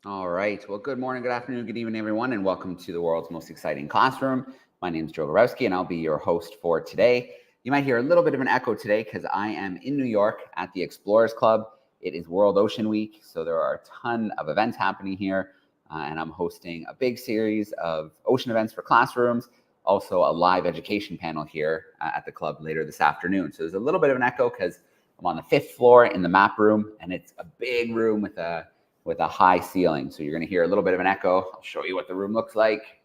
All right. Well, good morning, good afternoon, good evening, everyone, and welcome to the world's most exciting classroom. My name is Joe Borowski, and I'll be your host for today. You might hear a little bit of an echo today because I am in New York at the Explorers Club. It is World Ocean Week, so there are a ton of events happening here, and I'm hosting a big series of ocean events for classrooms, also a live education panel here at the club later this afternoon. So there's a little bit of an echo because I'm on the 5th floor in the map room, and it's a big room with a high ceiling. So you're going to hear a little bit of an echo. I'll show you what the room looks like.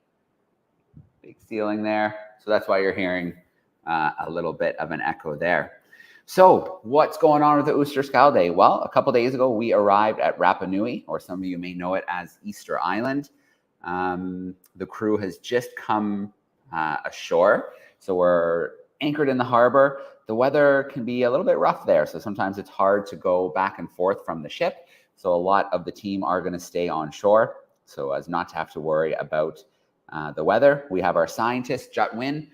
Big ceiling there. So that's why you're hearing a little bit of an echo there. So what's going on with the Oosterschelde? Well, a couple days ago, we arrived at Rapa Nui, or some of you may know it as Easter Island. The crew has just come ashore. So we're anchored in the harbor. The weather can be a little bit rough there. So sometimes it's hard to go back and forth from the ship. So a lot of the team are going to stay on shore so as not to have to worry about the weather. We have our scientist, Jutwin,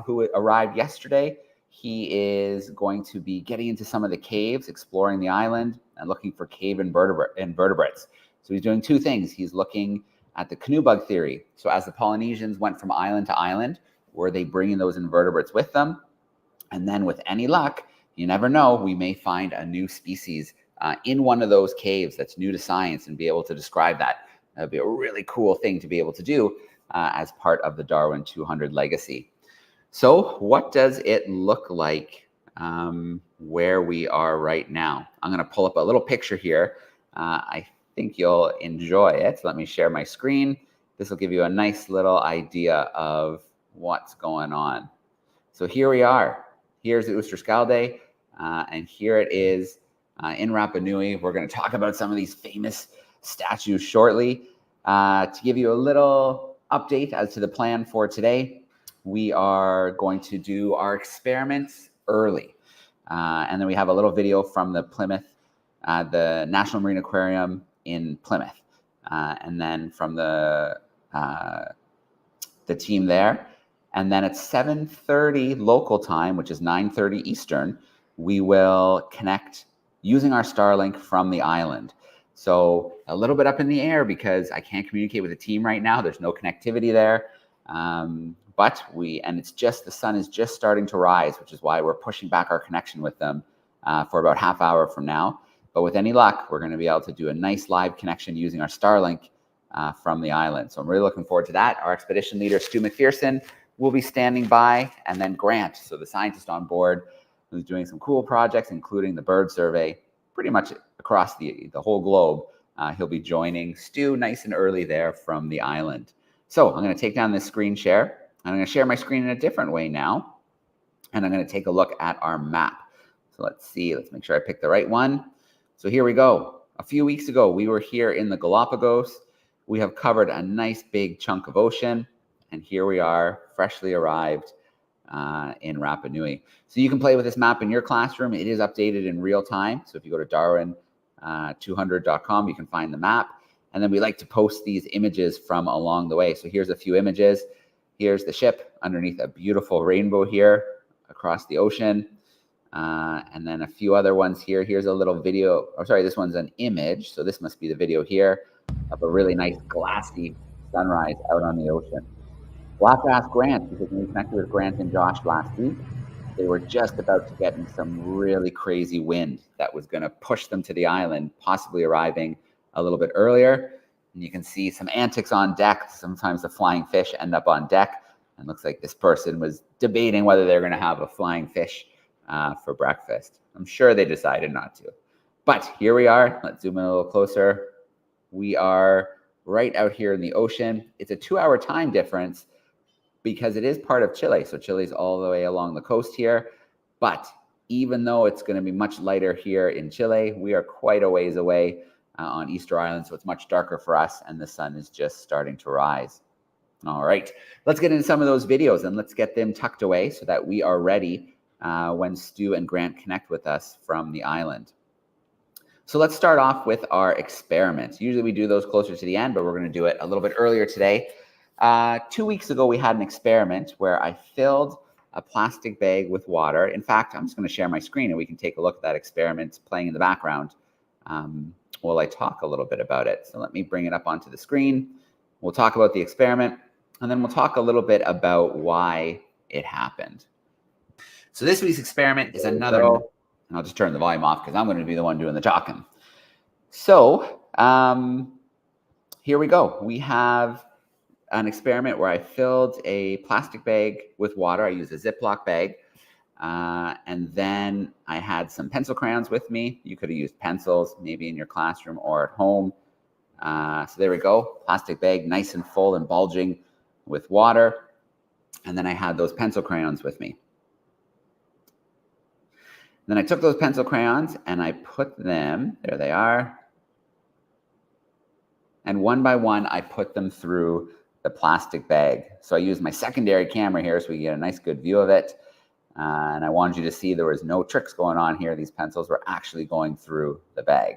who arrived yesterday. He is going to be getting into some of the caves, exploring the island, and looking for cave invertebrates. So he's doing two things. He's looking at the canoe bug theory. So as the Polynesians went from island to island, were they bringing those invertebrates with them? And then with any luck, you never know, we may find a new species in one of those caves that's new to science and be able to describe that. That would be a really cool thing to be able to do as part of the DARWIN200 legacy. So what does it look like where we are right now? I'm going to pull up a little picture here. I think you'll enjoy it. Let me share my screen. This will give you a nice little idea of what's going on. So here we are. Here's the Oosterschelde, and here it is in Rapa Nui. We're going to talk about some of these famous statues shortly. To give you a little update as to the plan for today, we are going to do our experiments early. And then we have a little video from the Plymouth, the National Marine Aquarium in Plymouth. And then from the team there. And then at 7:30 local time, which is 9:30 Eastern, we will connect using our Starlink from the island. So a little bit up in the air because I can't communicate with the team right now. There's no connectivity there. And it's just, the sun is just starting to rise, which is why we're pushing back our connection with them for about half hour from now. But with any luck, we're going to be able to do a nice live connection using our Starlink from the island. So I'm really looking forward to that. Our expedition leader, Stu McPherson, will be standing by, and then Grant, so the scientist on board, who's doing some cool projects, including the bird survey, pretty much across the whole globe. He'll be joining Stu nice and early there from the island. So I'm going to take down this screen share. I'm going to share my screen in a different way now, and I'm going to take a look at our map. So let's see. Let's make sure I pick the right one. So here we go. A few weeks ago, we were here in the Galapagos. We have covered a nice big chunk of ocean. And here we are, freshly arrived in Rapa Nui. So you can play with this map in your classroom. It is updated in real time. So if you go to DARWIN200.com, you can find the map. And then we like to post these images from along the way. So here's a few images. Here's the ship underneath a beautiful rainbow here across the ocean. And then a few other ones here. Here's a little video. Oh, sorry, this one's an image. So this must be the video here of a really nice glassy sunrise out on the ocean. We'll have to ask Grant, because when we connected with Grant and Josh last week, they were just about to get in some really crazy wind that was going to push them to the island, possibly arriving a little bit earlier. And you can see some antics on deck. Sometimes the flying fish end up on deck. And looks like this person was debating whether they're going to have a flying fish for breakfast. I'm sure they decided not to. But here we are. Let's zoom in a little closer. We are right out here in the ocean. It's a 2-hour time difference, because it is part of Chile. So Chile's all the way along the coast here. But even though it's going to be much lighter here in Chile, we are quite a ways away on Easter Island. So it's much darker for us, and the sun is just starting to rise. All right, let's get into some of those videos and let's get them tucked away so that we are ready when Stu and Grant connect with us from the island. So let's start off with our experiments. Usually we do those closer to the end, but we're going to do it a little bit earlier today. 2 weeks ago, we had an experiment where I filled a plastic bag with water. In fact, I'm just going to share my screen and we can take a look at that experiment playing in the background will I talk a little bit about it. So let me bring it up onto the screen. We'll talk about the experiment, and then we'll talk a little bit about why it happened. So this week's experiment is another, and I'll just turn the volume off because I'm going to be the one doing the talking. So here we go. We have an experiment where I filled a plastic bag with water. I used a Ziploc bag. And then I had some pencil crayons with me. You could have used pencils, maybe in your classroom or at home. So there we go. Plastic bag, nice and full and bulging with water. And then I had those pencil crayons with me. Then I took those pencil crayons and I put them, there they are. And one by one, I put them through the plastic bag. So I used my secondary camera here so we get a nice good view of it. And I wanted you to see there was no tricks going on here. These pencils were actually going through the bag.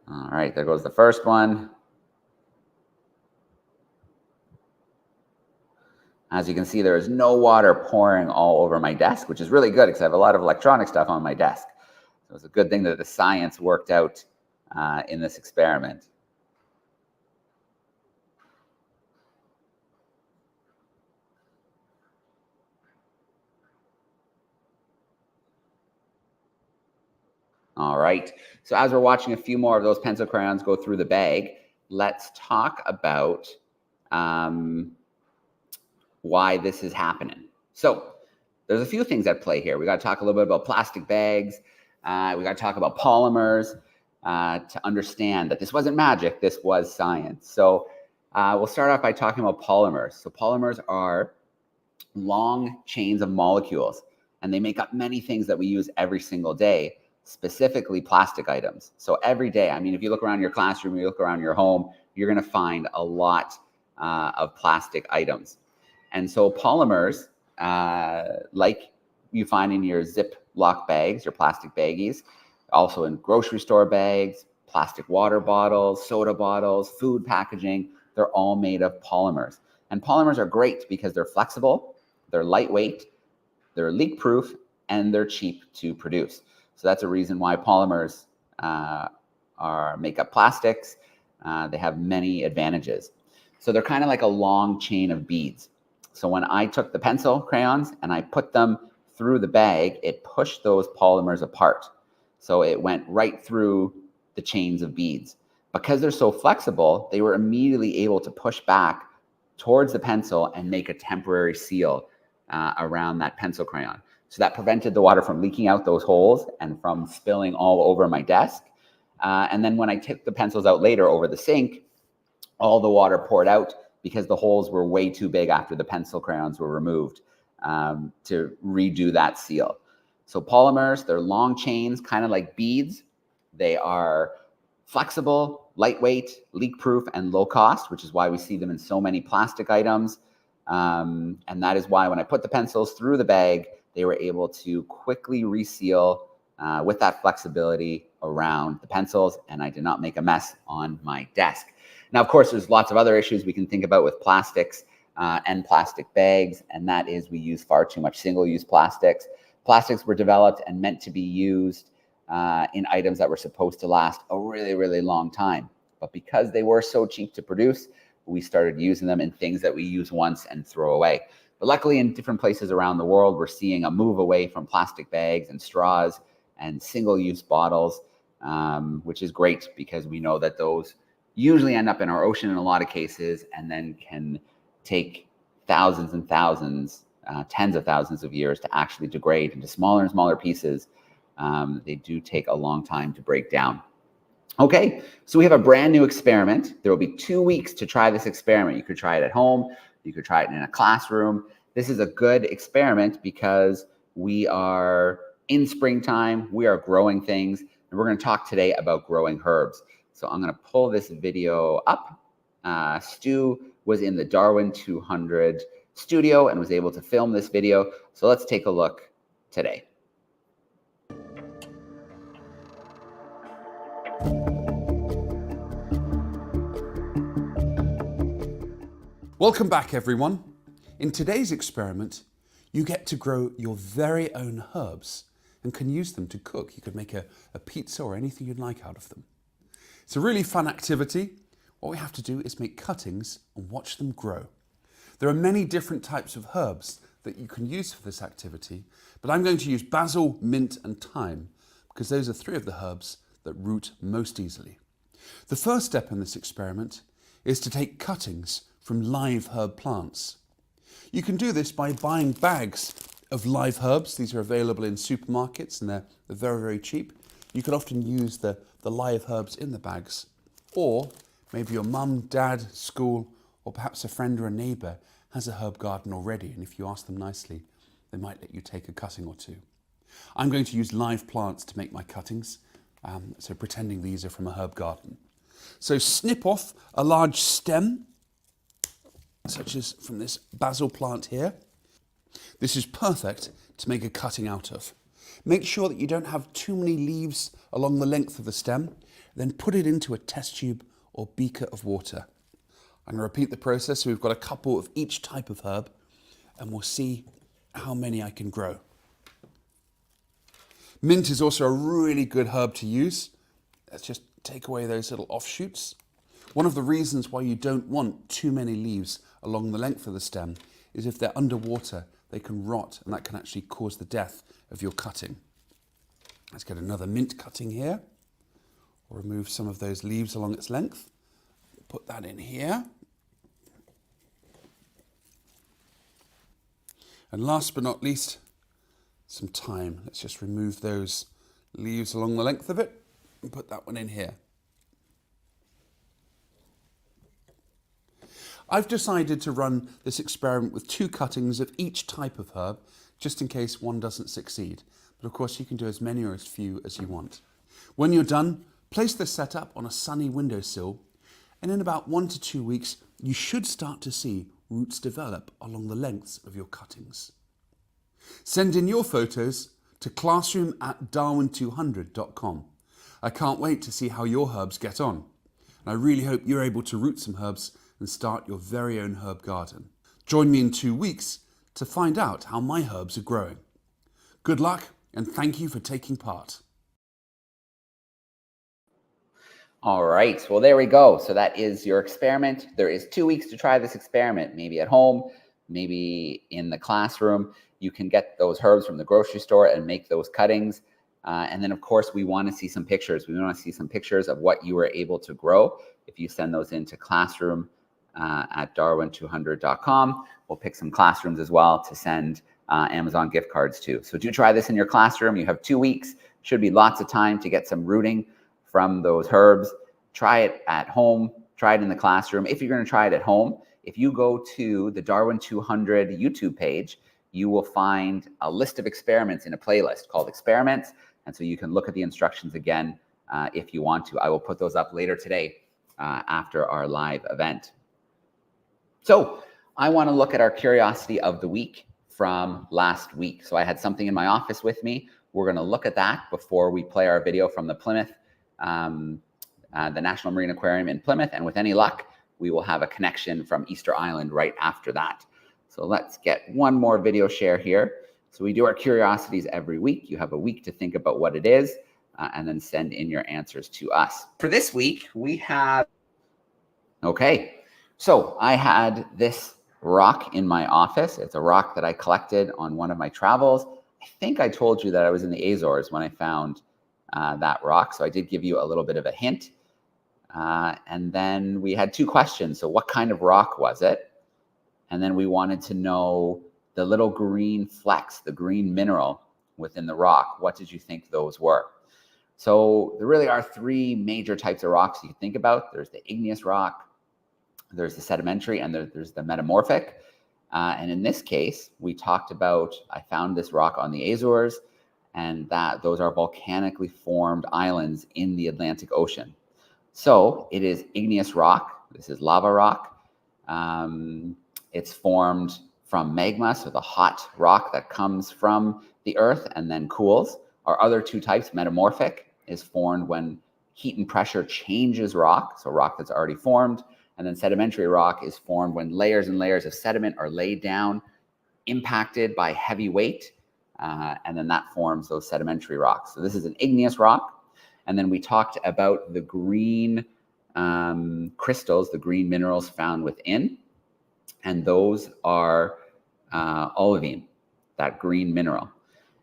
All right, there goes the first one. As you can see, there is no water pouring all over my desk, which is really good because I have a lot of electronic stuff on my desk. So it's a good thing that the science worked out in this experiment. All right, so as we're watching a few more of those pencil crayons go through the bag, let's talk about why this is happening. So there's a few things at play here. We got to talk a little bit about plastic bags. We got to talk about polymers to understand that this wasn't magic, this was science. So we'll start off by talking about polymers. So polymers are long chains of molecules, and they make up many things that we use every single day, specifically plastic items. So every day, I mean, if you look around your classroom, you look around your home, you're going to find a lot of plastic items. And so polymers, like you find in your Ziploc bags, your plastic baggies, also in grocery store bags, plastic water bottles, soda bottles, food packaging, they're all made of polymers. And polymers are great because they're flexible, they're lightweight, they're leak-proof, and they're cheap to produce. So that's a reason why polymers make up plastics. They have many advantages. So they're kind of like a long chain of beads. So when I took the pencil crayons and I put them through the bag, it pushed those polymers apart. So it went right through the chains of beads. Because they're so flexible, they were immediately able to push back towards the pencil and make a temporary seal around that pencil crayon. So that prevented the water from leaking out those holes and from spilling all over my desk. And then when I took the pencils out later over the sink, all the water poured out because the holes were way too big after the pencil crayons were removed to redo that seal. So polymers, they're long chains, kind of like beads. They are flexible, lightweight, leak-proof, and low cost, which is why we see them in so many plastic items. And that is why when I put the pencils through the bag, they were able to quickly reseal with that flexibility around the pencils, and I did not make a mess on my desk. Now, of course, there's lots of other issues we can think about with plastics and plastic bags, and that is we use far too much single-use plastics. Plastics were developed and meant to be used in items that were supposed to last a really, really long time. But because they were so cheap to produce, we started using them in things that we use once and throw away. But luckily, in different places around the world, we're seeing a move away from plastic bags and straws and single-use bottles, which is great because we know that those usually end up in our ocean in a lot of cases and then can take thousands and thousands, tens of thousands of years to actually degrade into smaller and smaller pieces. They do take a long time to break down. Okay, so we have a brand new experiment. There will be 2 weeks to try this experiment. You could try it at home. You could try it in a classroom. This is a good experiment because we are in springtime. We are growing things, and we're going to talk today about growing herbs. So I'm going to pull this video up. Stu was in the DARWIN200 studio and was able to film this video. So let's take a look today. Welcome back, everyone. In today's experiment, You get to grow your very own herbs and can use them to cook. You could make a pizza or anything you'd like out of them. It's a really fun activity. What we have to do is make cuttings and watch them grow. There are many different types of herbs that you can use for this activity, but I'm going to use basil, mint and thyme because those are three of the herbs that root most easily. The first step in this experiment is to take cuttings from live herb plants. You can do this by buying bags of live herbs. These are available in supermarkets and they're very, very cheap. You can often use the live herbs in the bags, or maybe your mum, dad, school, or perhaps a friend or a neighbour has a herb garden already, and if you ask them nicely, they might let you take a cutting or two. I'm going to use live plants to make my cuttings, so pretending these are from a herb garden. So snip off a large stem, such as from this basil plant here. This is perfect to make a cutting out of. Make sure that you don't have too many leaves along the length of the stem, then put it into a test tube or beaker of water. I'm going to repeat the process. So we've got a couple of each type of herb and we'll see how many I can grow. Mint is also a really good herb to use. Let's just take away those little offshoots. One of the reasons why you don't want too many leaves along the length of the stem is if they're underwater, they can rot and that can actually cause the death of your cutting. Let's get another mint cutting here. We'll remove some of those leaves along its length. Put that in here. And last but not least, some thyme. Let's just remove those leaves along the length of it and put that one in here. I've decided to run this experiment with 2 cuttings of each type of herb, just in case one doesn't succeed. But of course you can do as many or as few as you want. When you're done, place the setup on a sunny windowsill, and in about 1 to 2 weeks, you should start to see roots develop along the lengths of your cuttings. Send in your photos to classroom@darwin200.com. I can't wait to see how your herbs get on. And I really hope you're able to root some herbs and start your very own herb garden. Join me in 2 weeks to find out how my herbs are growing. Good luck and thank you for taking part. All right, well, there we go. So that is your experiment. There is 2 weeks to try this experiment, maybe at home, maybe in the classroom. You can get those herbs from the grocery store and make those cuttings. And then, of course, we want to see some pictures. We want to see some pictures of what you were able to grow. If you send those into classroom at DARWIN200.com, we'll pick some classrooms as well to send Amazon gift cards to. So do try this in your classroom. You have 2 weeks. Should be lots of time to get some rooting from those herbs. Try it at home, try it in the classroom. If you're going to try it at home, if you go to the Darwin200 YouTube page, you will find a list of experiments in a playlist called Experiments. And so you can look at the instructions again if you want to. I will put those up later today after our live event. So I want to look at our curiosity of the week from last week. So I had something in my office with me. We're going to look at that before we play our video from the Plymouth, the National Marine Aquarium in Plymouth. And with any luck, we will have a connection from Easter Island right after that. So let's get one more video share here. So we do our curiosities every week. You have a week to think about what it is and then send in your answers to us. For this week, we have, okay, so I had this rock in my office. It's a rock that I collected on one of my travels. I think I told you that I was in the Azores when I found that rock. So I did give you a little bit of a hint. And then we had 2 questions. So what kind of rock was it? And then we wanted to know the little green flecks, the green mineral within the rock. What did you think those were? So there really are 3 major types of rocks you can think about. There's the igneous rock, there's the sedimentary, and there's the metamorphic. And in this case, we talked about, I found this rock on the Azores, and that those are volcanically formed islands in the Atlantic Ocean. So it is igneous rock. This is lava rock. It's formed from magma, so the hot rock that comes from the earth and then cools. Our other 2 types, metamorphic, is formed when heat and pressure changes rock, so rock that's already formed. And then sedimentary rock is formed when layers and layers of sediment are laid down impacted by heavy weight, and then that forms those sedimentary rocks. So this is an igneous rock. And then we talked about the green crystals, the green minerals found within, and those are olivine, that green mineral.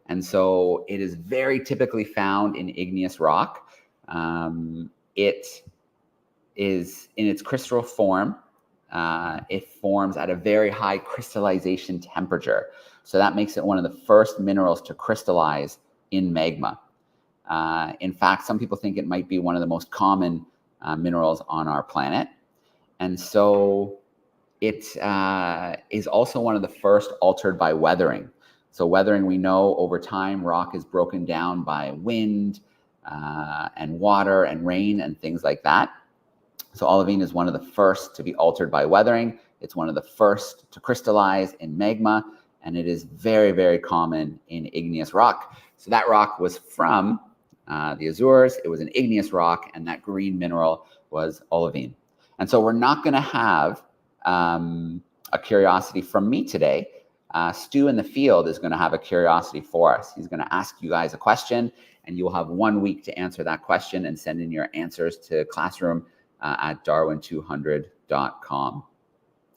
And so it is very typically found in igneous rock. It is in its crystal form. It forms at a very high crystallization temperature. So that makes it one of the first minerals to crystallize in magma. In fact, some people think it might be one of the most common minerals on our planet. And so it is also one of the first altered by weathering. So weathering, we know over time, rock is broken down by wind and water and rain and things like that. So olivine is one of the first to be altered by weathering. It's one of the first to crystallize in magma, and it is very, very common in igneous rock. So that rock was from the Azores. It was an igneous rock, and that green mineral was olivine. And so we're not going to have a curiosity from me today. Stu in the field is going to have a curiosity for us. He's going to ask you guys a question, and you will have 1 week to answer that question and send in your answers to classroom at DARWIN200.com.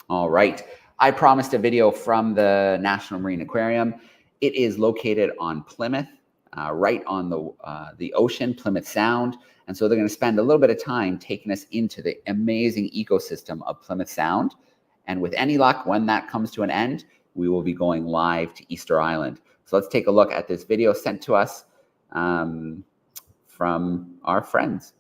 All right. I promised a video from the National Marine Aquarium. It is located on Plymouth, right on the ocean, Plymouth Sound. And so they're going to spend a little bit of time taking us into the amazing ecosystem of Plymouth Sound. And with any luck, when that comes to an end, we will be going live to Easter Island. So let's take a look at this video sent to us from our friends.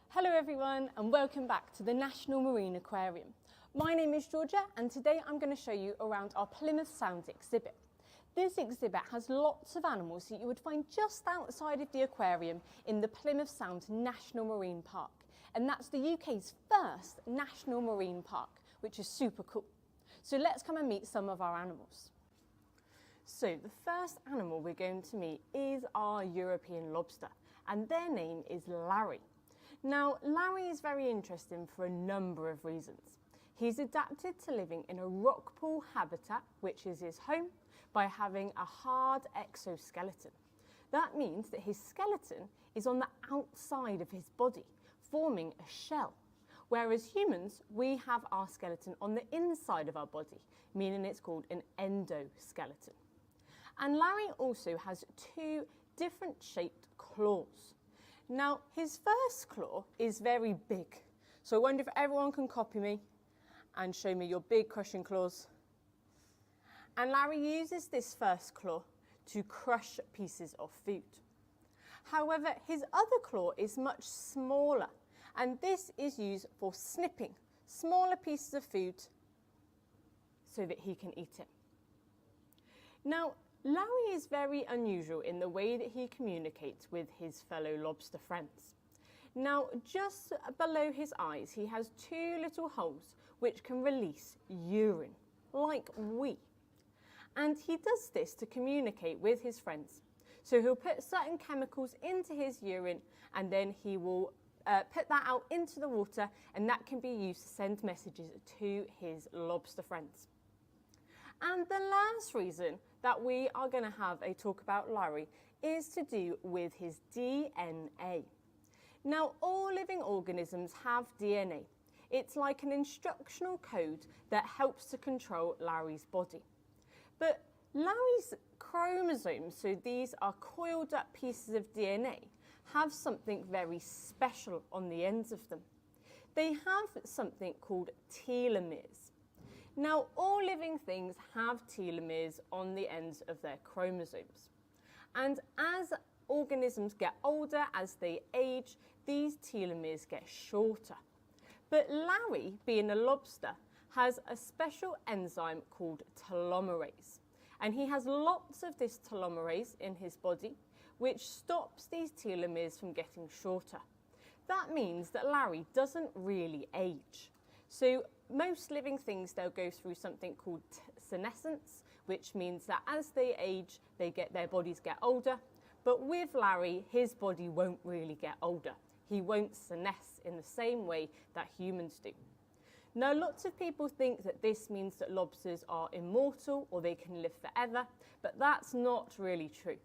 Hello everyone and welcome back to the National Marine Aquarium. My name is Georgia and today I'm going to show you around our Plymouth Sound exhibit. This exhibit has lots of animals that you would find just outside of the aquarium in the Plymouth Sound National Marine Park. And that's the UK's first national marine park, which is super cool. So let's come and meet some of our animals. So the first animal we're going to meet is our European lobster, and their name is Larry. Now, Larry is very interesting for a number of reasons. He's adapted to living in a rock pool habitat, which is his home, by having a hard exoskeleton. That means that his skeleton is on the outside of his body, forming a shell. Whereas humans, we have our skeleton on the inside of our body, meaning it's called an endoskeleton. And Larry also has 2 different shaped claws. Now, his first claw is very big. So I wonder if everyone can copy me and show me your big crushing claws. And Larry uses this first claw to crush pieces of food. However, his other claw is much smaller, and this is used for snipping smaller pieces of food so that he can eat it. Now, Larry is very unusual in the way that he communicates with his fellow lobster friends. Now, just below his eyes, he has 2 little holes which can release urine, like we. And he does this to communicate with his friends. So he'll put certain chemicals into his urine, and then he will put that out into the water, and that can be used to send messages to his lobster friends. And the last reason that we are going to have a talk about Larry is to do with his DNA. Now, all living organisms have DNA. It's like an instructional code that helps to control Larry's body. But Larry's chromosomes, so these are coiled up pieces of DNA, have something very special on the ends of them. They have something called telomeres. Now, all living things have telomeres on the ends of their chromosomes. And as organisms get older, as they age, these telomeres get shorter. But Larry, being a lobster, has a special enzyme called telomerase. And he has lots of this telomerase in his body, which stops these telomeres from getting shorter. That means that Larry doesn't really age. So most living things, they'll go through something called senescence, which means that as they age, their bodies get older. But with Larry, his body won't really get older. He won't senesce in the same way that humans do. Now, lots of people think that this means that lobsters are immortal or they can live forever, but that's not really true.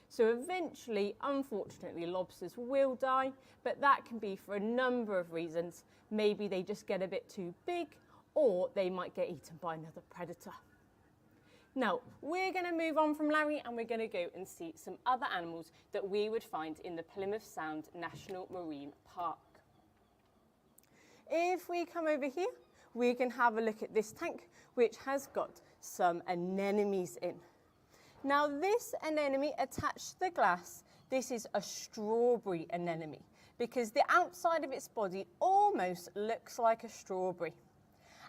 So eventually, unfortunately, lobsters will die, but that can be for a number of reasons. Maybe they just get a bit too big, or they might get eaten by another predator. Now, we're going to move on from Larry and we're going to go and see some other animals that we would find in the Plymouth Sound National Marine Park. If we come over here, we can have a look at this tank, which has got some anemones in. Now, this anemone attached to the glass, this is a strawberry anemone, because the outside of its body almost looks like a strawberry.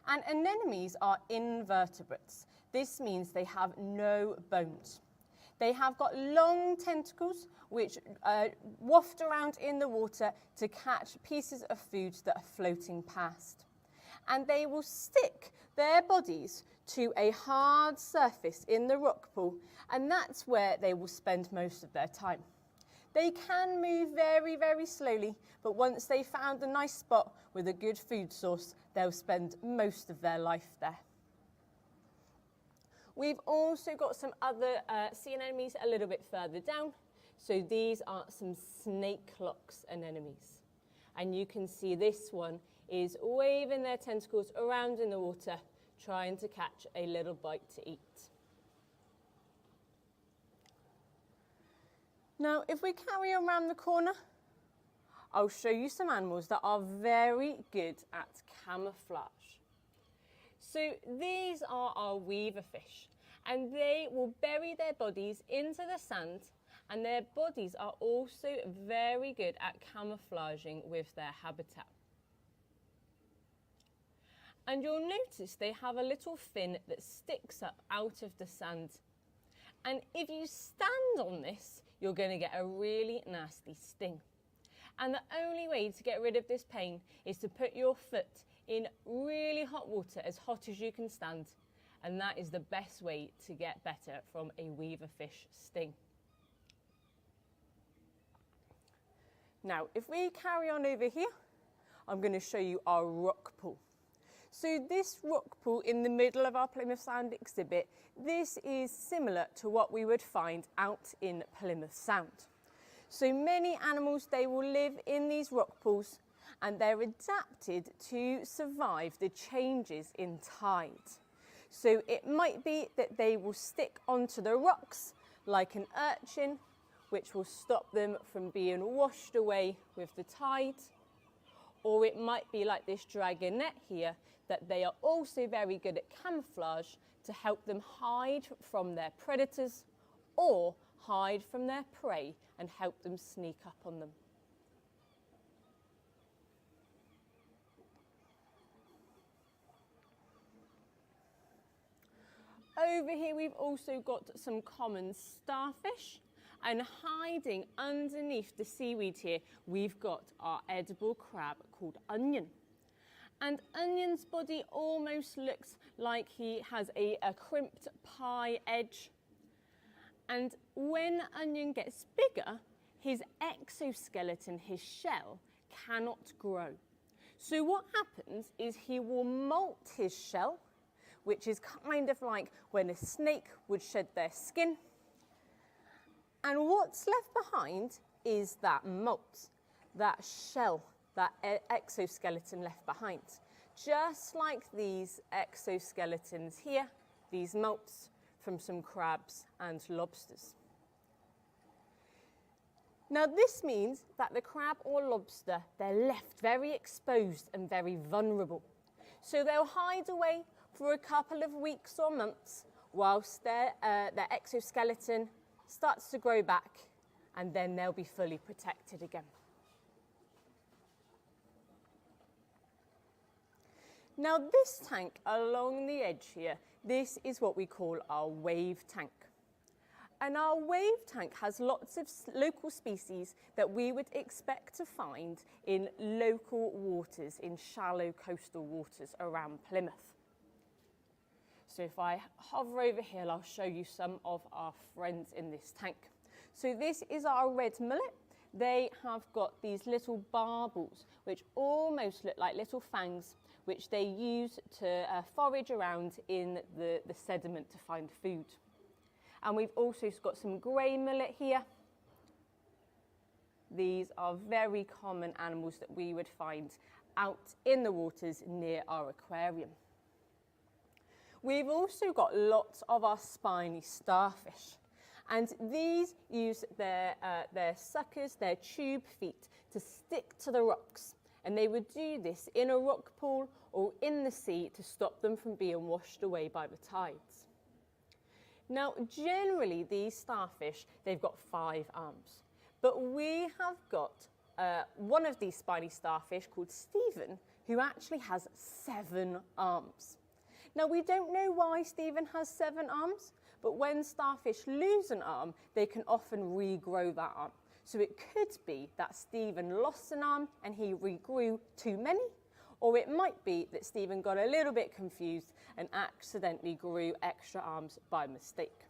And anemones are invertebrates. This means they have no bones. They have got long tentacles which waft around in the water to catch pieces of food that are floating past. And they will stick their bodies to a hard surface in the rock pool, and that's where they will spend most of their time. They can move very, very slowly, but once they found a nice spot with a good food source, they'll spend most of their life there. We've also got some other sea anemones a little bit further down. So these are some snake-locks anemones. And you can see this one is waving their tentacles around in the water, trying to catch a little bite to eat. Now, if we carry on around the corner, I'll show you some animals that are very good at camouflage. So these are our weaver fish, and they will bury their bodies into the sand, and their bodies are also very good at camouflaging with their habitat. And you'll notice they have a little fin that sticks up out of the sand. And if you stand on this, you're going to get a really nasty sting. And the only way to get rid of this pain is to put your foot in really hot water, as hot as you can stand. And that is the best way to get better from a weaver fish sting. Now, if we carry on over here, I'm going to show you our rock pool. So this rock pool in the middle of our Plymouth Sound exhibit, this is similar to what we would find out in Plymouth Sound. So many animals, they will live in these rock pools, and they're adapted to survive the changes in tide. So it might be that they will stick onto the rocks like an urchin, which will stop them from being washed away with the tide. Or it might be like this dragonette here, that they are also very good at camouflage to help them hide from their predators or hide from their prey and help them sneak up on them. Over here we've also got some common starfish, and hiding underneath the seaweed here we've got our edible crab called Onion. And Onion's body almost looks like he has a crimped pie edge. And when Onion gets bigger, his exoskeleton, his shell, cannot grow. So what happens is he will molt his shell, which is kind of like when a snake would shed their skin. And what's left behind is that molt, that shell, that exoskeleton left behind. Just like these exoskeletons here, these molts from some crabs and lobsters. Now this means that the crab or lobster, they're left very exposed and very vulnerable. So they'll hide away for a couple of weeks or months whilst their exoskeleton starts to grow back, and then they'll be fully protected again. Now this tank along the edge here, this is what we call our wave tank. And our wave tank has lots of local species that we would expect to find in local waters, in shallow coastal waters around Plymouth. So if I hover over here, I'll show you some of our friends in this tank. So this is our red mullet. They have got these little barbels, which almost look like little fangs, which they use to forage around in the sediment to find food. And we've also got some grey mullet here. These are very common animals that we would find out in the waters near our aquarium. We've also got lots of our spiny starfish. And these use their suckers, their tube feet, to stick to the rocks. And they would do this in a rock pool or in the sea to stop them from being washed away by the tides. Now, generally, these starfish, they've got 5 arms. But we have got one of these spiny starfish called Stephen, who actually has 7 arms. Now, we don't know why Stephen has 7 arms, but when starfish lose an arm, they can often regrow that arm. So it could be that Stephen lost an arm and he regrew too many, or it might be that Stephen got a little bit confused and accidentally grew extra arms by mistake.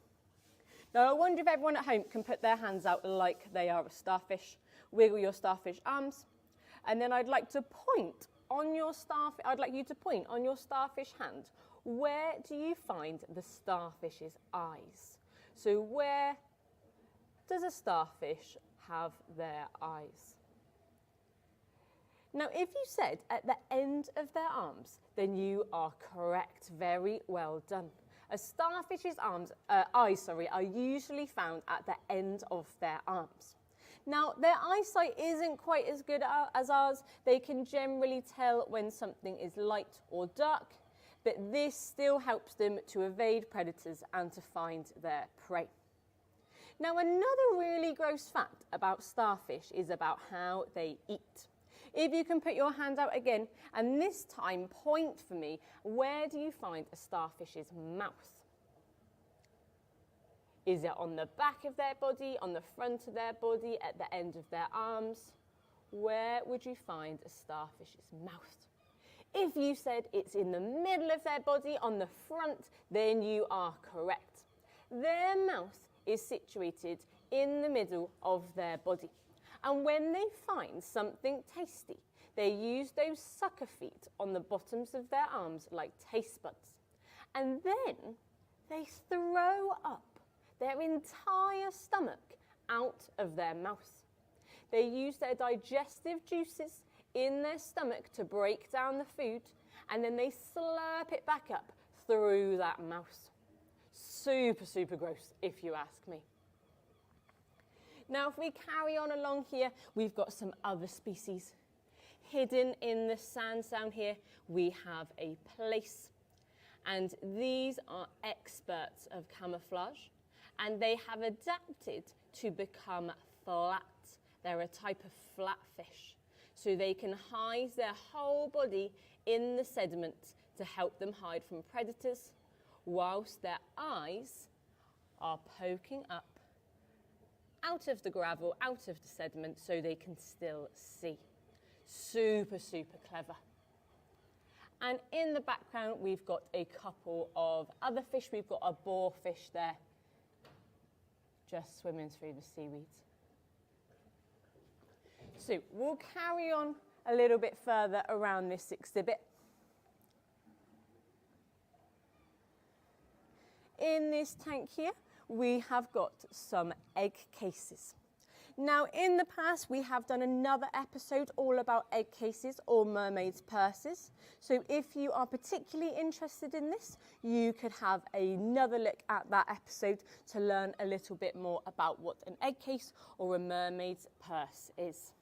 Now, I wonder if everyone at home can put their hands out like they are a starfish. Wiggle your starfish arms, and then I'd like you to point on your starfish hand. Where do you find the starfish's eyes? So where does a starfish have their eyes? Now, if you said at the end of their arms, then you are correct. Very well done. A starfish's eyes are usually found at the end of their arms. Now, their eyesight isn't quite as good as ours. They can generally tell when something is light or dark, but this still helps them to evade predators and to find their prey. Now, another really gross fact about starfish is about how they eat. If you can put your hand out again, and this time point for me, where do you find a starfish's mouth? Is it on the back of their body, on the front of their body, at the end of their arms? Where would you find a starfish's mouth? If you said it's in the middle of their body, on the front, then you are correct. Their mouth is situated in the middle of their body. And when they find something tasty, they use those sucker feet on the bottoms of their arms like taste buds. And then they throw up their entire stomach out of their mouth. They use their digestive juices in their stomach to break down the food, and then they slurp it back up through that mouth. Super, super gross, if you ask me. Now, if we carry on along here, we've got some other species. Hidden in the sands down here, we have a plaice. And these are experts of camouflage, and they have adapted to become flat. They're a type of flatfish. So they can hide their whole body in the sediment to help them hide from predators, whilst their eyes are poking up out of the gravel, out of the sediment, so they can still see. Super, super clever. And in the background, we've got a couple of other fish. We've got a boarfish there, just swimming through the seaweeds. So we'll carry on a little bit further around this exhibit. In this tank here, we have got some egg cases. Now, in the past, we have done another episode all about egg cases or mermaids' purses. So if you are particularly interested in this, you could have another look at that episode to learn a little bit more about what an egg case or a mermaid's purse is.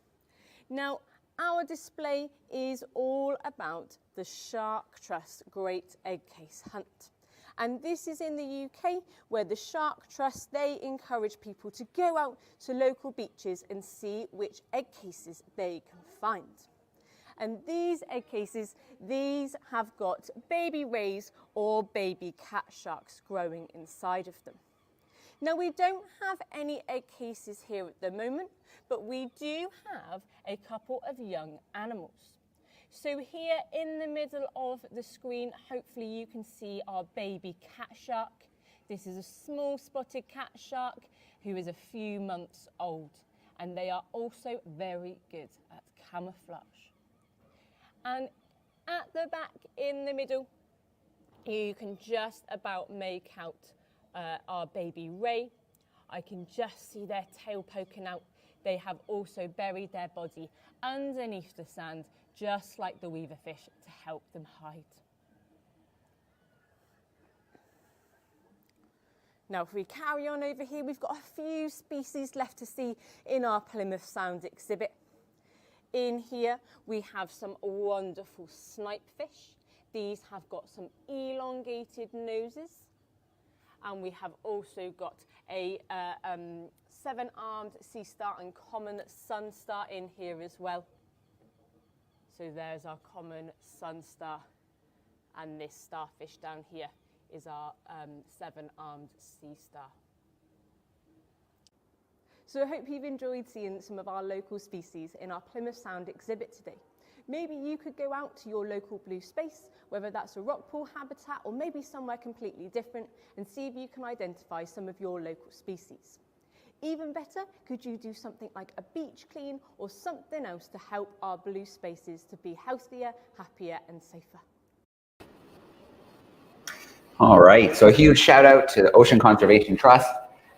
Now, our display is all about the Shark Trust Great Egg Case Hunt. And this is in the UK, where the Shark Trust, they encourage people to go out to local beaches and see which egg cases they can find. And these egg cases, these have got baby rays or baby cat sharks growing inside of them. Now, we don't have any egg cases here at the moment, but we do have a couple of young animals. So here in the middle of the screen, hopefully you can see our baby cat shark. This is a small spotted cat shark who is a few months old, and they are also very good at camouflage. And at the back in the middle, you can just about make out our baby ray. I can just see their tail poking out. They have also buried their body underneath the sand, just like the weaver fish, to help them hide. Now, if we carry on over here, we've got a few species left to see in our Plymouth Sound exhibit. In here, we have some wonderful snipe fish. These have got some elongated noses. And we have also got a seven-armed sea star and common sun star in here as well. So there's our common sun star, and this starfish down here is our seven-armed sea star. So I hope you've enjoyed seeing some of our local species in our Plymouth Sound exhibit today. Maybe you could go out to your local blue space, whether that's a rock pool habitat or maybe somewhere completely different, and see if you can identify some of your local species. Even better, could you do something like a beach clean or something else to help our blue spaces to be healthier, happier and safer? All right, so a huge shout out to the Ocean Conservation Trust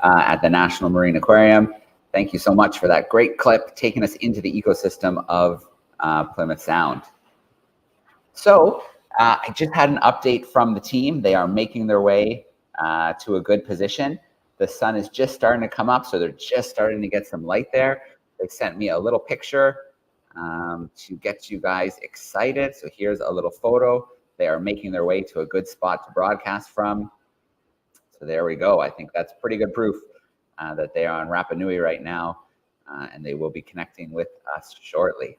at the National Marine Aquarium. Thank you so much for that great clip taking us into the ecosystem of Plymouth Sound. So I just had an update from the team. They are making their way to a good position. The sun is just starting to come up, so they're just starting to get some light there. They sent me a little picture to get you guys excited. So here's a little photo. They are making their way to a good spot to broadcast from. So there we go. I think that's pretty good proof that they are on Rapa Nui right now, and they will be connecting with us shortly.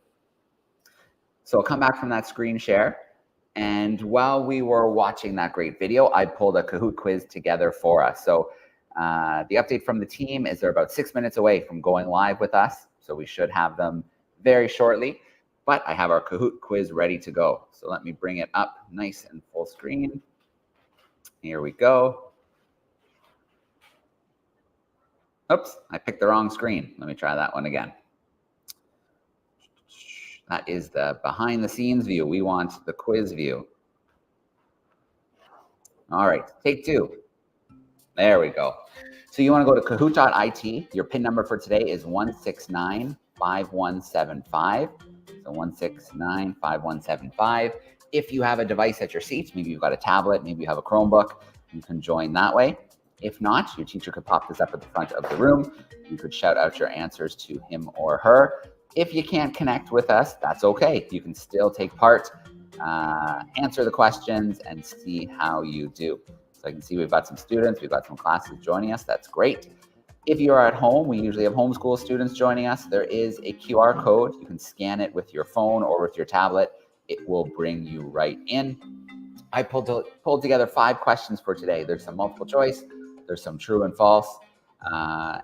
So I'll come back from that screen share. And while we were watching that great video, I pulled a Kahoot quiz together for us. So the update from the team is they're about 6 minutes away from going live with us. So we should have them very shortly. But I have our Kahoot quiz ready to go. So let me bring it up nice and full screen. Here we go. Oops, I picked the wrong screen. Let me try that one again. That is the behind the scenes view. We want the quiz view. All right, take two. There we go. So you want to go to kahoot.it. Your PIN number for today is 1695175. So 1695175. If you have a device at your seat, maybe you've got a tablet, maybe you have a Chromebook, you can join that way. If not, your teacher could pop this up at the front of the room. You could shout out your answers to him or her. If you can't connect with us, that's okay. You can still take part, answer the questions, and see how you do. So I can see we've got some students, we've got some classes joining us. That's great. If you are at home, we usually have homeschool students joining us. There is a QR code. You can scan it with your phone or with your tablet. It will bring you right in. I pulled together 5 questions for today. There's some multiple choice. There's some true and false.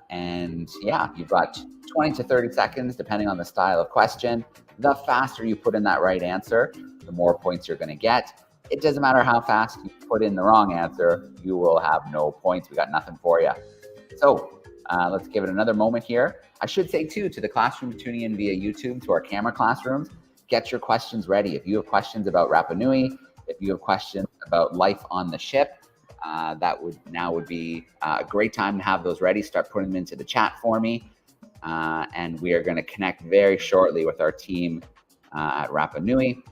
And yeah, you've got 20 to 30 seconds, depending on the style of question. The faster you put in that right answer, the more points you're going to get. It doesn't matter how fast you put in the wrong answer, you will have no points. We got nothing for you. So let's give it another moment here. I should say too, to the classroom tuning in via YouTube, to our camera classrooms, get your questions ready. If you have questions about Rapa Nui, if you have questions about life on the ship, that would be a great time to have those ready. Start putting them into the chat for me. And we are going to connect very shortly with our team at Rapa Nui.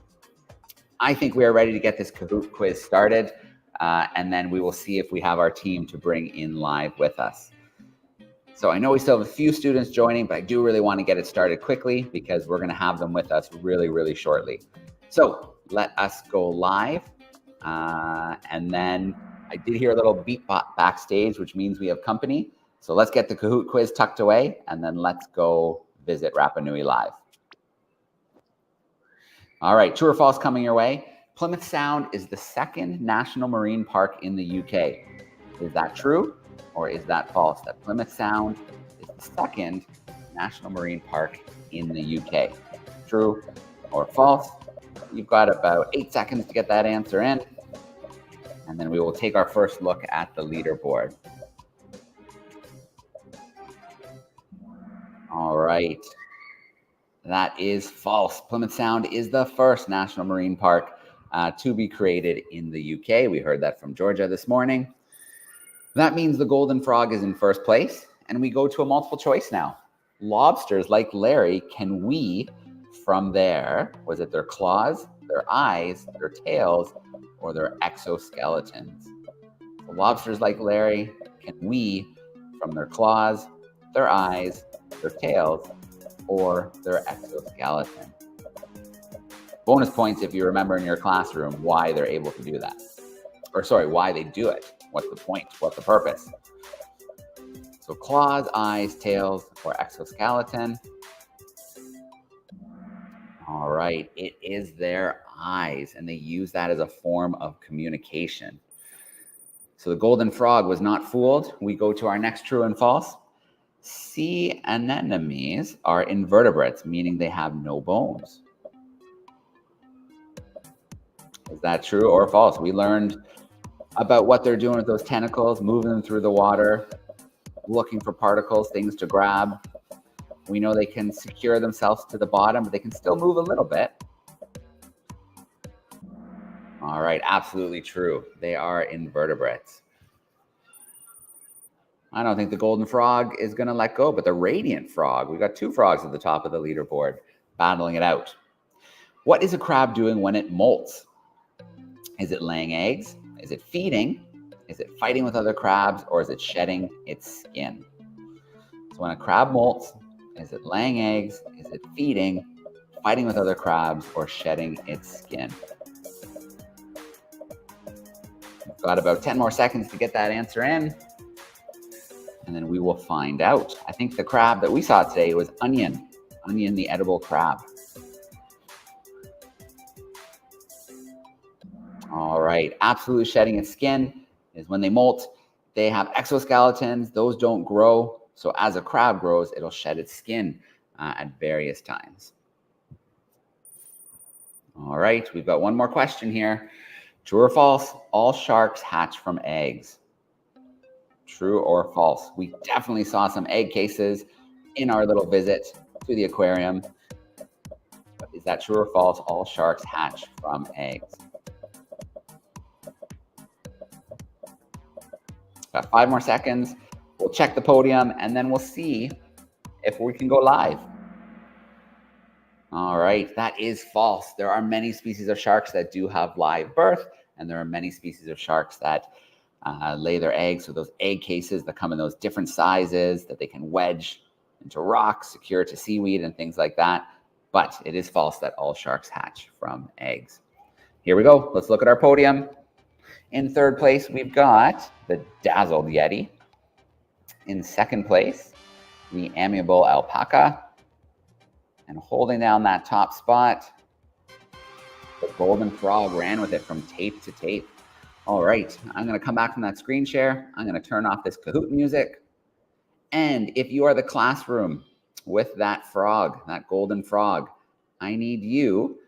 I think we are ready to get this Kahoot quiz started, and then we will see if we have our team to bring in live with us. So I know we still have a few students joining, but I do really want to get it started quickly because we're going to have them with us really, really shortly. So let us go live. And then I did hear a little beep backstage, which means we have company. So let's get the Kahoot quiz tucked away, and then let's go visit Rapa Nui live. All right, true or false coming your way. Plymouth Sound is the 2nd national marine park in the UK. Is that true or is that false? That Plymouth Sound is the 2nd national marine park in the UK. True or false? You've got about 8 seconds to get that answer in. And then we will take our first look at the leaderboard. All right. That is false. Plymouth Sound is the first national marine park to be created in the UK. We heard that from Georgia this morning. That means the golden frog is in first place, and we go to a multiple choice now. Lobsters like Larry can wee from their, was it their claws, their eyes, their tails, or their exoskeletons? So lobsters like Larry can wee from their claws, their eyes, their tails, or their exoskeleton. Bonus points if you remember in your classroom why they're able to do that. Or sorry, why they do it. What's the point? What's the purpose? So claws, eyes, tails, or exoskeleton. All right, it is their eyes, and they use that as a form of communication. So the golden frog was not fooled. We go to our next true and false. Sea anemones are invertebrates, meaning they have no bones. Is that true or false? We learned about what they're doing with those tentacles, moving them through the water, looking for particles, things to grab. We know they can secure themselves to the bottom, but they can still move a little bit. All right, absolutely true. They are invertebrates. I don't think the golden frog is going to let go, but the radiant frog, we've got two frogs at the top of the leaderboard battling it out. What is a crab doing when it molts? Is it laying eggs? Is it feeding? Is it fighting with other crabs? Or is it shedding its skin? So when a crab molts, is it laying eggs? Is it feeding, fighting with other crabs, or shedding its skin? We've got about 10 more seconds to get that answer in, and then we will find out. I think the crab that we saw today was onion, the edible crab. All right, absolutely shedding its skin is when they molt. They have exoskeletons, those don't grow. So as a crab grows, it'll shed its skin at various times. All right, we've got one more question here. True or false? All sharks hatch from eggs. True or false? We definitely saw some egg cases in our little visit to the aquarium. But is that true or false? All sharks hatch from eggs. Got 5 more seconds. We'll check the podium, and then we'll see if we can go live. All right, that is false. There are many species of sharks that do have live birth, and there are many species of sharks that lay their eggs. So those egg cases that come in those different sizes that they can wedge into rocks, secure to seaweed, and things like that. But it is false that all sharks hatch from eggs. Here we go. Let's look at our podium. In third place, we've got the dazzled yeti. In second place, the amiable alpaca. And holding down that top spot, the golden frog ran with it from tape to tape. All right, I'm going to come back from that screen share. I'm going to turn off this Kahoot music. And if you are the classroom with that frog, that golden frog, I need you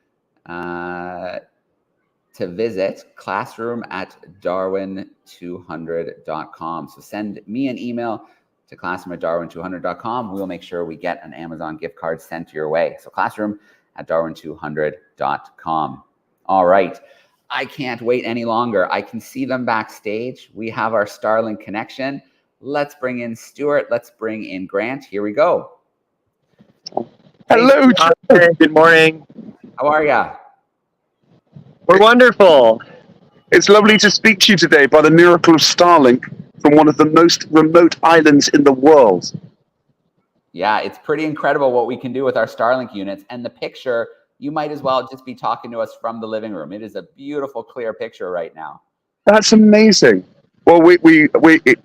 to visit classroom@darwin200.com. So send me an email to classroom@darwin200.com. We'll make sure we get an Amazon gift card sent your way. So classroom@darwin200.com. All right. I can't wait any longer. I can see them backstage. We have our Starlink connection. Let's bring in Stuart. Let's bring in Grant. Here we go. Hello, Joe. Good morning. How are ya? We're wonderful. It's lovely to speak to you today by the miracle of Starlink from one of the most remote islands in the world. Yeah, it's pretty incredible what we can do with our Starlink units. And the picture, you might as well just be talking to us from the living room. It is a beautiful, clear picture right now. That's amazing. Well,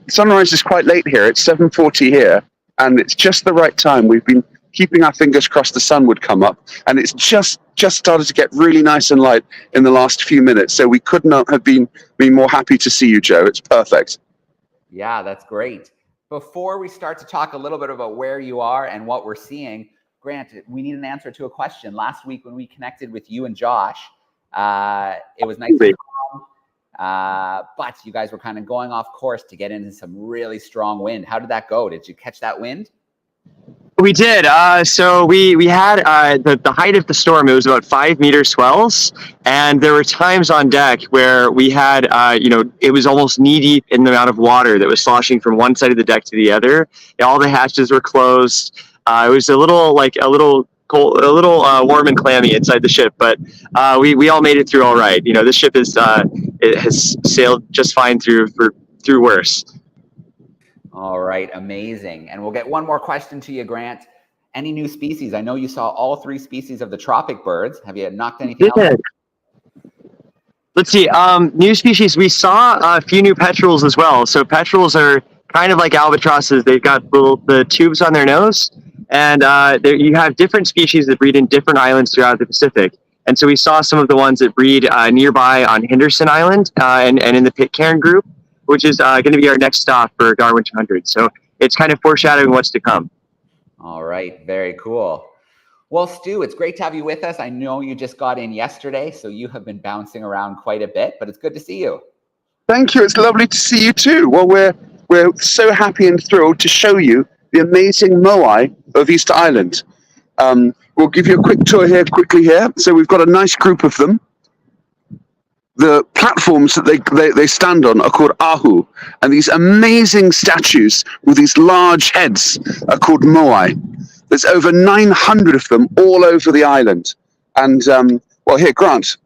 sunrise is quite late here. It's 7:40 here, and it's just the right time. We've been keeping our fingers crossed the sun would come up, and it's just started to get really nice and light in the last few minutes. So we could not have been more happy to see you, Joe. It's perfect. Yeah, that's great. Before we start to talk a little bit about where you are and what we're seeing, Grant, we need an answer to a question. Last week when we connected with you and Josh, it was nice and calm. But you guys were kind of going off course to get into some really strong wind. How did that go? Did you catch that wind? We did. So we had the height of the storm. It was about 5 meter swells, and there were times on deck where we had, it was almost knee deep in the amount of water that was sloshing from one side of the deck to the other. All the hatches were closed. It was a little cold, a little warm and clammy inside the ship, but we all made it through all right. This ship it has sailed just fine through worse. All right, amazing. And we'll get one more question to you, Grant. Any new species? I know you saw all 3 species of the tropic birds. Have you knocked anything else? Let's see. New species. We saw a few new petrels as well. So petrels are kind of like albatrosses. They've got the tubes on their nose, and you have different species that breed in different islands throughout the Pacific. And so we saw some of the ones that breed nearby on Henderson Island and in the Pitcairn group, which is going to be our next stop for DARWIN200. So it's kind of foreshadowing what's to come. All right, very cool. Well, Stu, it's great to have you with us. I know you just got in yesterday, so you have been bouncing around quite a bit, but it's good to see you. Thank you. It's lovely to see you too. Well, we're so happy and thrilled to show you the amazing Moai of Easter Island. We'll give you a quick tour here, quickly here. So we've got a nice group of them. The platforms that they stand on are called ahu, and these amazing statues with these large heads are called moai. There's over 900 of them all over the island. And, well, here, Grant.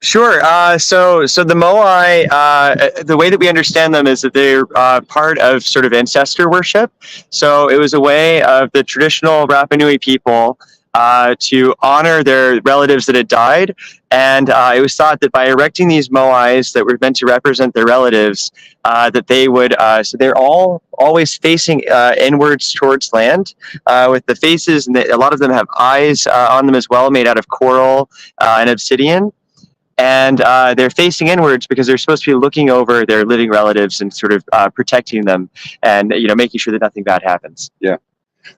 Sure. So the moai, the way that we understand them is that they're part of sort of ancestor worship. So it was a way of the traditional Rapa Nui people to honor their relatives that had died. And it was thought that by erecting these moais that were meant to represent their relatives, that they would, so they're all always facing inwards towards land with the faces, and a lot of them have eyes on them as well, made out of coral and obsidian. And they're facing inwards because they're supposed to be looking over their living relatives and sort of protecting them and, making sure that nothing bad happens. Yeah.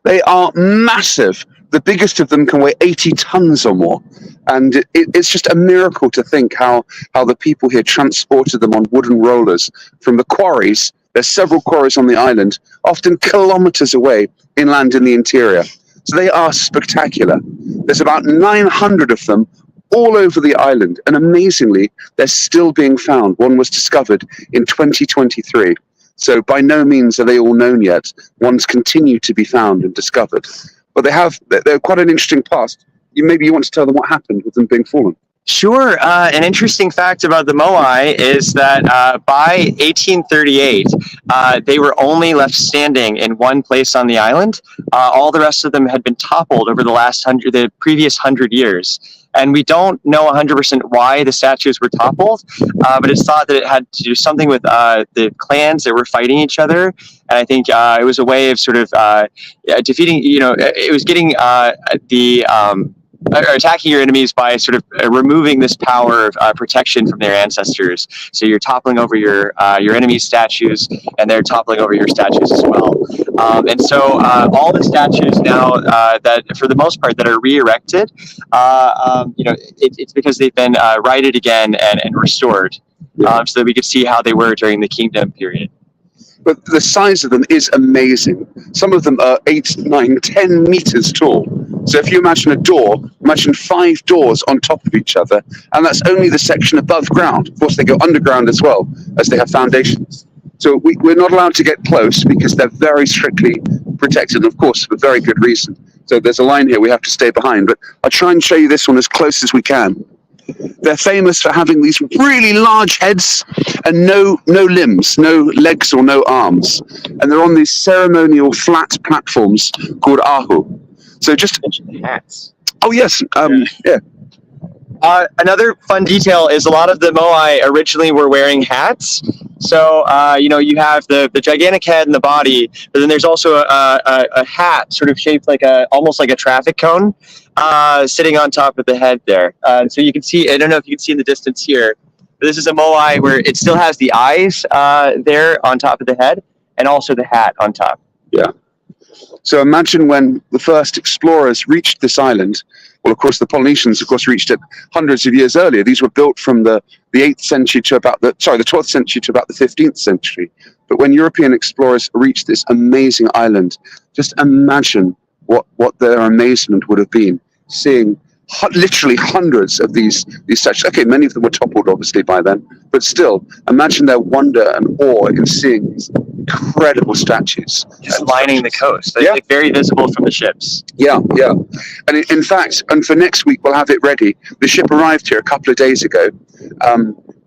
They are massive. The biggest of them can weigh 80 tons or more. And it's just a miracle to think how the people here transported them on wooden rollers from the quarries. There's several quarries on the island, often kilometers away inland in the interior. So they are spectacular. There's about 900 of them all over the island. And amazingly, they're still being found. One was discovered in 2023. So by no means are they all known yet. Ones continue to be found and discovered. But they're quite an interesting past. Maybe you want to tell them what happened with them being fallen. Sure. An interesting fact about the Moai is that by 1838, they were only left standing in one place on the island. All the rest of them had been toppled over the previous 100 years. And we don't know 100% why the statues were toppled, but it's thought that it had to do something with the clans that were fighting each other. And I think it was a way of sort of defeating, it was getting or attacking your enemies by sort of removing this power of protection from their ancestors. So you're toppling over your enemy's statues, and they're toppling over your statues as well. And so all the statues now that, for the most part, that are re-erected, it's because they've been righted again and restored, so that we could see how they were during the kingdom period. But the size of them is amazing. Some of them are 8, 9, 10 meters tall. So if you imagine a door, imagine 5 doors on top of each other, and that's only the section above ground. Of course, they go underground as well, as they have foundations. So we're not allowed to get close because they're very strictly protected, and of course, for very good reason. So there's a line here we have to stay behind, but I'll try and show you this one as close as we can. They're famous for having these really large heads and no limbs, no legs or no arms. And they're on these ceremonial flat platforms called ahu. So just mention the hats. Oh yes, yeah. Another fun detail is a lot of the Moai originally were wearing hats. So, you have the gigantic head and the body, but then there's also a hat sort of shaped like almost like a traffic cone sitting on top of the head there. So you can see, I don't know if you can see in the distance here, but this is a Moai where it still has the eyes there on top of the head and also the hat on top. Yeah. So imagine when the first explorers reached this island. Well, of course, the Polynesians, of course, reached it hundreds of years earlier. These were built from the 8th century to about the 12th century to about the 15th century. But when European explorers reached this amazing island, just imagine what their amazement would have been seeing literally hundreds of these statues. Okay, many of them were toppled, obviously, by then, but still, imagine their wonder and awe in seeing these incredible statues. Just lining the coast. They're like very visible from the ships. Yeah. And in fact, and for next week, we'll have it ready. The ship arrived here a couple of days ago.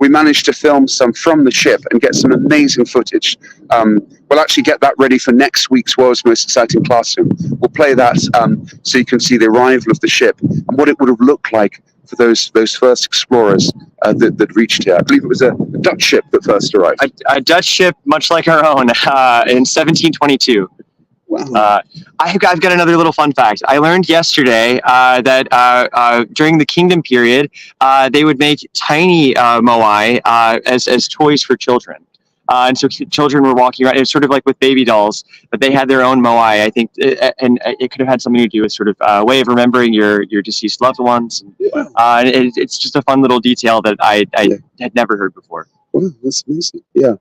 We managed to film some from the ship and get some amazing footage. We'll actually get that ready for next week's World's Most Exciting Classroom. We'll play that so you can see the arrival of the ship and what it would have looked like for those first explorers that reached here. I believe it was a Dutch ship that first arrived. A Dutch ship, much like our own, in 1722. Wow. I've got another little fun fact. I learned yesterday that during the Kingdom period, they would make tiny moai as toys for children. And so children were walking around. It was sort of like with baby dolls, but they had their own moai, I think. And it could have had something to do with sort of a way of remembering your deceased loved ones. And it's just a fun little detail that I had never heard before. Wow, that's amazing. Yeah.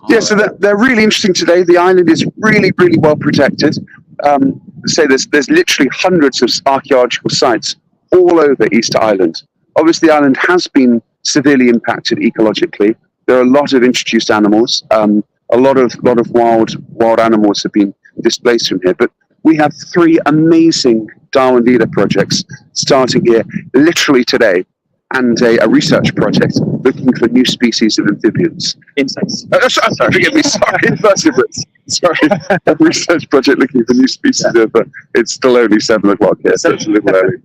Yeah, so they're really interesting today. The island is really, really well protected. There's literally hundreds of archaeological sites all over Easter Island. Obviously, the island has been severely impacted ecologically. There are a lot of introduced animals. A lot of wild animals have been displaced from here. But we have 3 amazing Darwin leader projects starting here literally today, and a research project looking for new species of amphibians. Insects. Sorry, forgive me. Sorry, invertebrates. Sorry, a research project looking for new species of. It's still only 7 o'clock here, so it's a little early.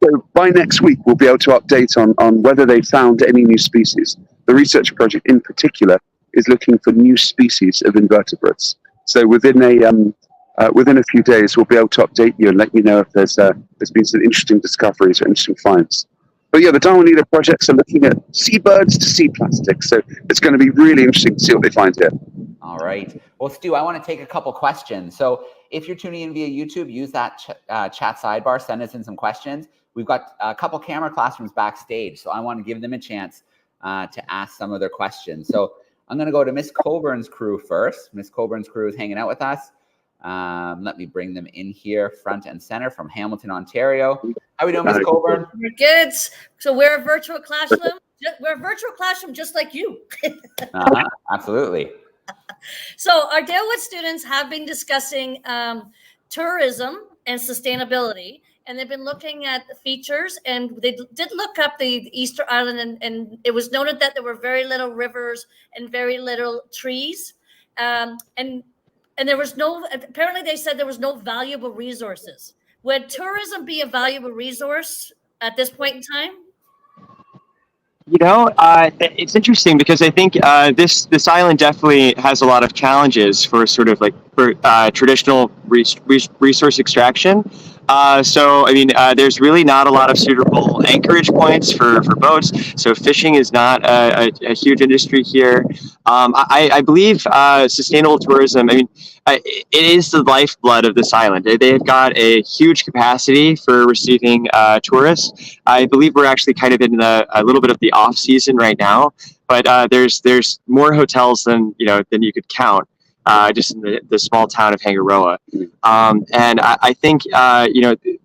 So by next week, we'll be able to update on whether they found any new species. The research project, in particular, is looking for new species of invertebrates. So within a few days, we'll be able to update you and let you know if there's been some interesting discoveries or interesting finds. But yeah, the Darwin Leader projects are looking at seabirds to sea plastics. So it's going to be really interesting to see what they find here. All right. Well, Stu, I want to take a couple questions. So if you're tuning in via YouTube, use that chat sidebar, send us in some questions. We've got a couple camera classrooms backstage, so I want to give them a chance to ask some of their questions. So I'm going to go to Miss Coburn's crew first. Miss Coburn's crew is hanging out with us. Let me bring them in here, front and center from Hamilton, Ontario. How are we doing, Miss Coburn? We're good. So we're a virtual classroom. We're a virtual classroom just like you. Absolutely. So our DARWIN students have been discussing tourism and sustainability, and they've been looking at the features, and they did look up the Easter Island, and it was noted that there were very little rivers and very little trees. And there was apparently they said there was no valuable resources. Would tourism be a valuable resource at this point in time? You know, it's interesting because I think this island definitely has a lot of challenges for sort of like for traditional resource extraction. So, I mean, there's really not a lot of suitable anchorage points for boats. So fishing is not a huge industry here. I believe sustainable tourism, I mean, it is the lifeblood of this island. They've got a huge capacity for receiving tourists. I believe we're actually kind of in a little bit of the off season right now, but there's more hotels than you could count. Just in the small town of Hangaroa. And I think,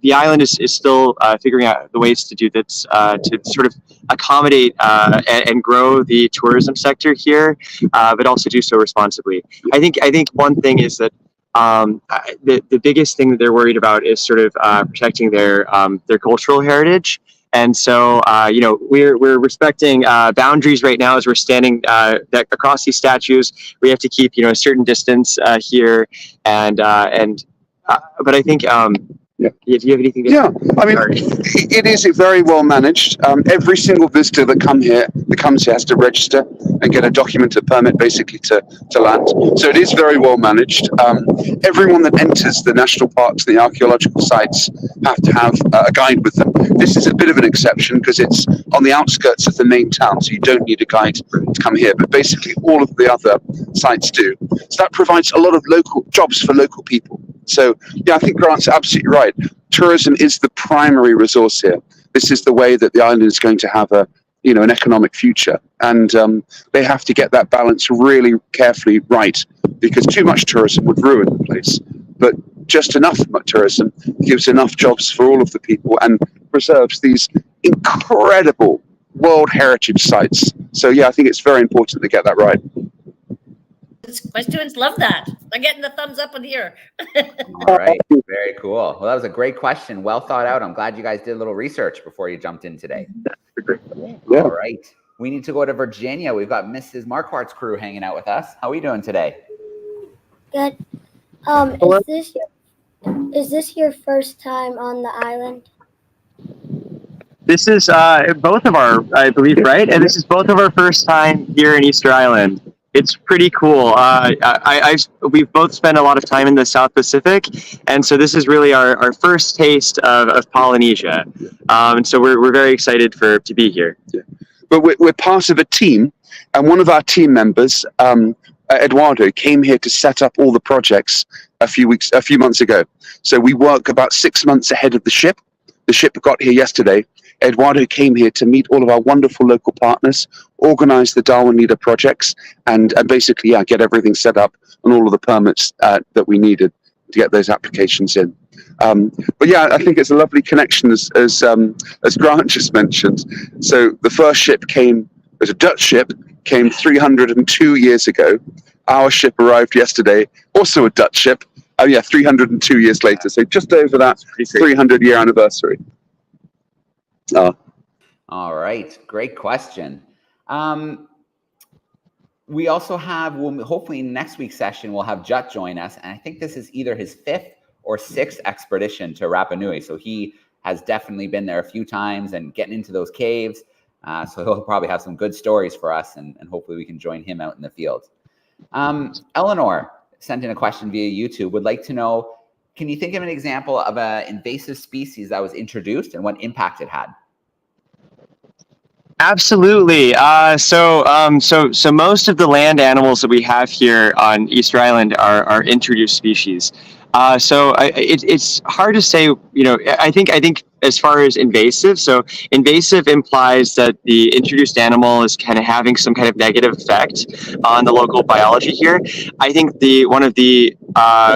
the island is still figuring out the ways to do this, to sort of accommodate and grow the tourism sector here, but also do so responsibly. I think one thing is that the biggest thing that they're worried about is sort of protecting their cultural heritage. And so, we're respecting boundaries right now as we're standing across these statues. We have to keep, a certain distance here, but I think, if you have anything to I mean, it is very well managed. Every single visitor that comes here has to register. and get a documented permit basically to land. So it is very well managed. Everyone that enters the national parks and the archaeological sites have to have a guide with them. This is a bit of an exception because it's on the outskirts of the main town, so you don't need a guide to come here, but basically all of the other sites do. So that provides a lot of local jobs for local people. So yeah, I think Grant's absolutely right. Tourism is the primary resource here. This is the way that the island is going to have an economic future, and they have to get that balance really carefully right, because too much tourism would ruin the place, but just enough tourism gives enough jobs for all of the people and preserves these incredible World Heritage sites. So yeah, I think it's very important to get that right. My students love that. They're getting the thumbs up in here. All right, very cool. Well, that was a great question. Well thought out. I'm glad you guys did a little research before you jumped in today. Yeah. All right. We need to go to Virginia. We've got Mrs. Marquardt's crew hanging out with us. How are we doing today? Good. Is this your first time on the island? This is both of our, I believe, right? And this is both of our first time here in Easter Island. It's pretty cool. We've both spent a lot of time in the South Pacific, and so this is really our first taste of Polynesia. And so we're very excited to be here. Yeah. But we're part of a team, and one of our team members, Eduardo, came here to set up all the projects a few months ago. So we work about 6 months ahead of the ship. The ship got here yesterday. Eduardo came here to meet all of our wonderful local partners, organize the Darwin Leader projects, and basically, get everything set up and all of the permits that we needed to get those applications in. But yeah, I think it's a lovely connection, as Grant just mentioned. So the first ship came, as a Dutch ship, came 302 years ago. Our ship arrived yesterday, also a Dutch ship. 302 years later. So just over that 300-year anniversary. All right. Great question. We also have, hopefully next week's session, we'll have Jut join us. And I think this is either his 5th or 6th expedition to Rapa Nui. So he has definitely been there a few times and getting into those caves. So he'll probably have some good stories for us, and hopefully we can join him out in the field. Eleanor sent in a question via YouTube, would like to know, can you think of an example of an invasive species that was introduced and what impact it had? Absolutely. So most of the land animals that we have here on Easter Island are introduced species. It's hard to say. I think as far as invasive, so invasive implies that the introduced animal is kind of having some kind of negative effect on the local biology here. I think one of the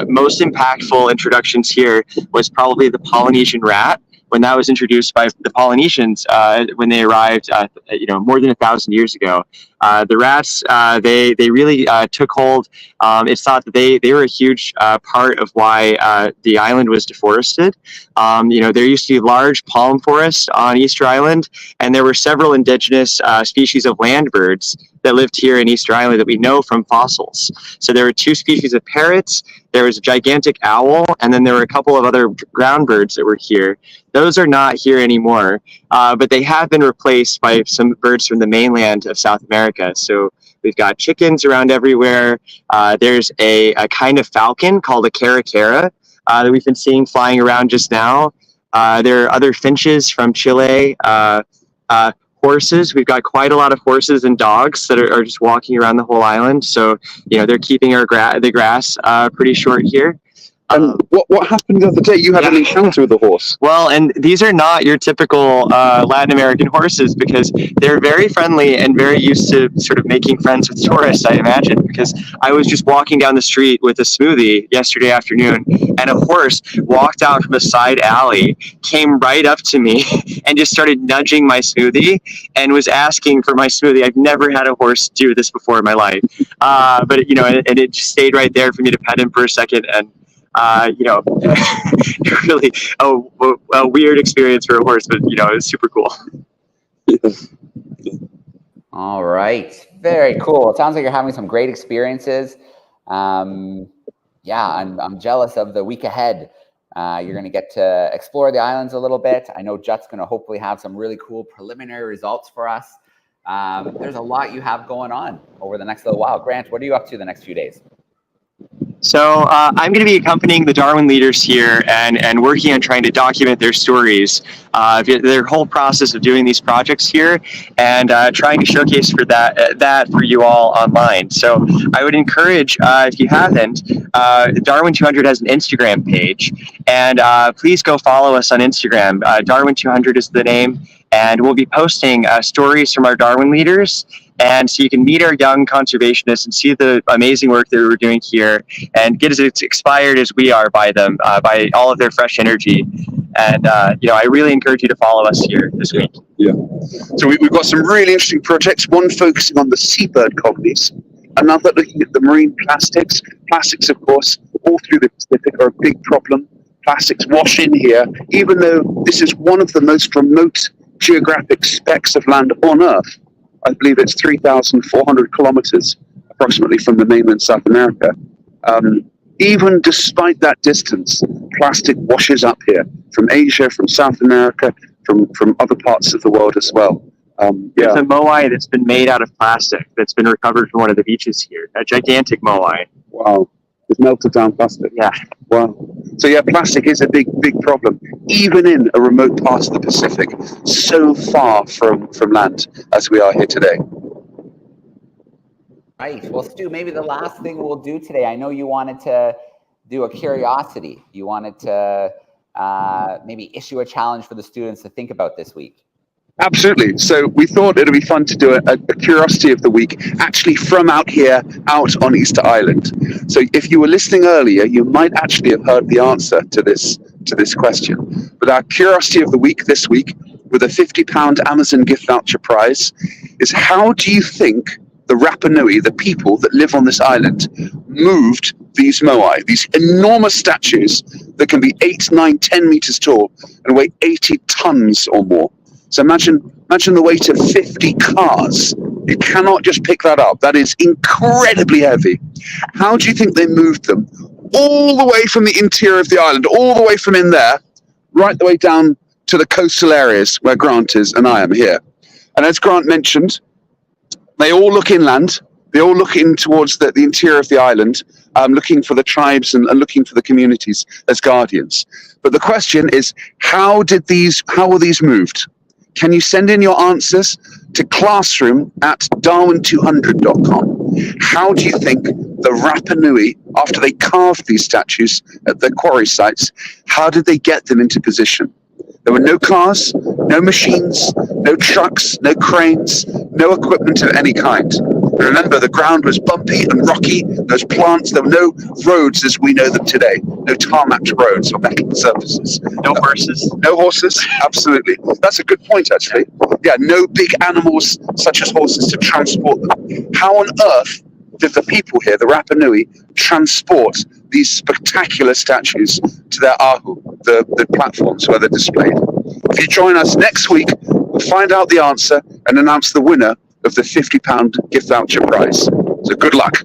most impactful introductions here was probably the Polynesian rat, when that was introduced by the Polynesians when they arrived, more than 1,000 years ago. The rats, they really took hold. It's thought that they were a huge part of why the island was deforested. There used to be large palm forests on Easter Island, and there were several indigenous species of land birds that lived here in Easter Island that we know from fossils. So there were 2 species of parrots, there was a gigantic owl, and then there were a couple of other ground birds that were here. Those are not here anymore, but they have been replaced by some birds from the mainland of South America. So we've got chickens around everywhere. There's a kind of falcon called a caracara that we've been seeing flying around just now. There are other finches from Chile. Horses, we've got quite a lot of horses and dogs that are just walking around the whole island. So, they're keeping the grass pretty short here. And what happened the other day? You had an encounter with a horse. Well, and these are not your typical Latin American horses, because they're very friendly and very used to sort of making friends with tourists, I imagine, because I was just walking down the street with a smoothie yesterday afternoon, and a horse walked out from a side alley, came right up to me and just started nudging my smoothie and was asking for my smoothie. I've never had a horse do this before in my life. But it just stayed right there for me to pet him for a second, and really a weird experience for a horse, but it's super cool. All right, very cool. It sounds like you're having some great experiences. I'm jealous of the week ahead. You're going to get to explore the islands a little bit. I know Jut's going to hopefully have some really cool preliminary results for us. There's a lot you have going on over the next little while. Grant, what are you up to the next few days? So I'm going to be accompanying the Darwin leaders here and working on trying to document their stories, their whole process of doing these projects here, and trying to showcase for that for you all online. So I would encourage, if you haven't, Darwin200 has an Instagram page, and please go follow us on Instagram. Darwin200 is the name, and we'll be posting stories from our Darwin leaders. And so you can meet our young conservationists and see the amazing work that we're doing here and get as inspired as we are by them, by all of their fresh energy. And, I really encourage you to follow us here this week. Yeah. So we've got some really interesting projects, one focusing on the seabird colonies, another looking at the marine plastics. Plastics, of course, all through the Pacific are a big problem. Plastics wash in here, even though this is one of the most remote geographic specks of land on Earth. I believe it's 3,400 kilometers approximately from the mainland South America. Even despite that distance, plastic washes up here from Asia, from South America, from other parts of the world as well. There's a moai that's been made out of plastic that's been recovered from one of the beaches here, a gigantic moai. Wow. It's melted down plastic. Yeah. Wow. So yeah, plastic is a big problem, even in a remote part of the Pacific, so far from land as we are here today. Right. Well, Stu, maybe the last thing we'll do today, I know you wanted to do a curiosity. You wanted to maybe issue a challenge for the students to think about this week. Absolutely. So we thought it'd be fun to do a curiosity of the week, actually from out here, out on Easter Island. So if you were listening earlier, you might actually have heard the answer to this question. But our curiosity of the week this week, with a £50 Amazon gift voucher prize, is how do you think the Rapa Nui, the people that live on this island, moved these moai, these enormous statues that can be 8, 9, 10 meters tall and weigh 80 tons or more? So imagine the weight of 50 cars. You cannot just pick that up. That is incredibly heavy. How do you think they moved them? All the way from the interior of the island, all the way from in there, right the way down to the coastal areas where Grant is and I am here. And as Grant mentioned, they all look inland. They all look in towards the interior of the island, looking for the tribes and looking for the communities as guardians. But the question is, how were these moved? Can you send in your answers to classroom@darwin200.com? How do you think the Rapa Nui, after they carved these statues at their quarry sites, how did they get them into position? There were no cars, no machines, no trucks, no cranes, no equipment of any kind. Remember, the ground was bumpy and rocky. There was plants. There were no roads as we know them today. No tarmacked roads or metal surfaces. No horses. No horses, absolutely. That's a good point, actually. Yeah, no big animals such as horses to transport them. How on earth did the people here, the Rapa Nui, transport these spectacular statues to their ahu, the platforms where they're displayed? If you join us next week, we'll find out the answer and announce the winner of the £50 gift voucher prize. So good luck.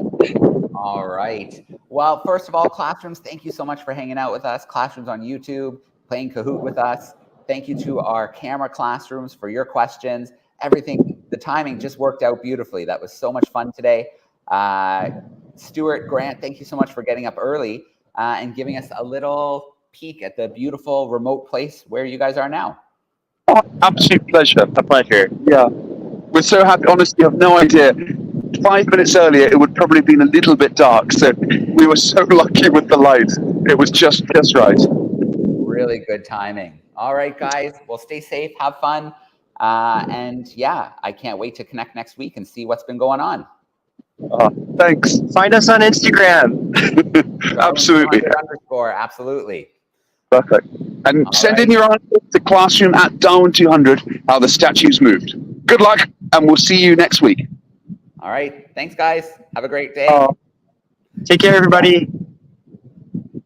All right. Well, first of all, classrooms, thank you so much for hanging out with us. Classrooms on YouTube, playing Kahoot with us. Thank you to our camera classrooms for your questions. Everything, the timing just worked out beautifully. That was so much fun today. Stuart, Grant, thank you so much for getting up early and giving us a little peek at the beautiful remote place where you guys are now. Oh, absolute pleasure. A pleasure. Yeah. We're so happy. Honestly, you have no idea. 5 minutes earlier, it would probably have been a little bit dark. So we were so lucky with the light. It was just right. Really good timing. All right, guys. Well, stay safe. Have fun. And yeah, I can't wait to connect next week and see what's been going on. Thanks. Find us on Instagram. Absolutely. Absolutely. Perfect. And send in your answers to classroom@darwin200 how the statues moved. Good luck, and we'll see you next week. All right. Thanks, guys. Have a great day. Take care, everybody.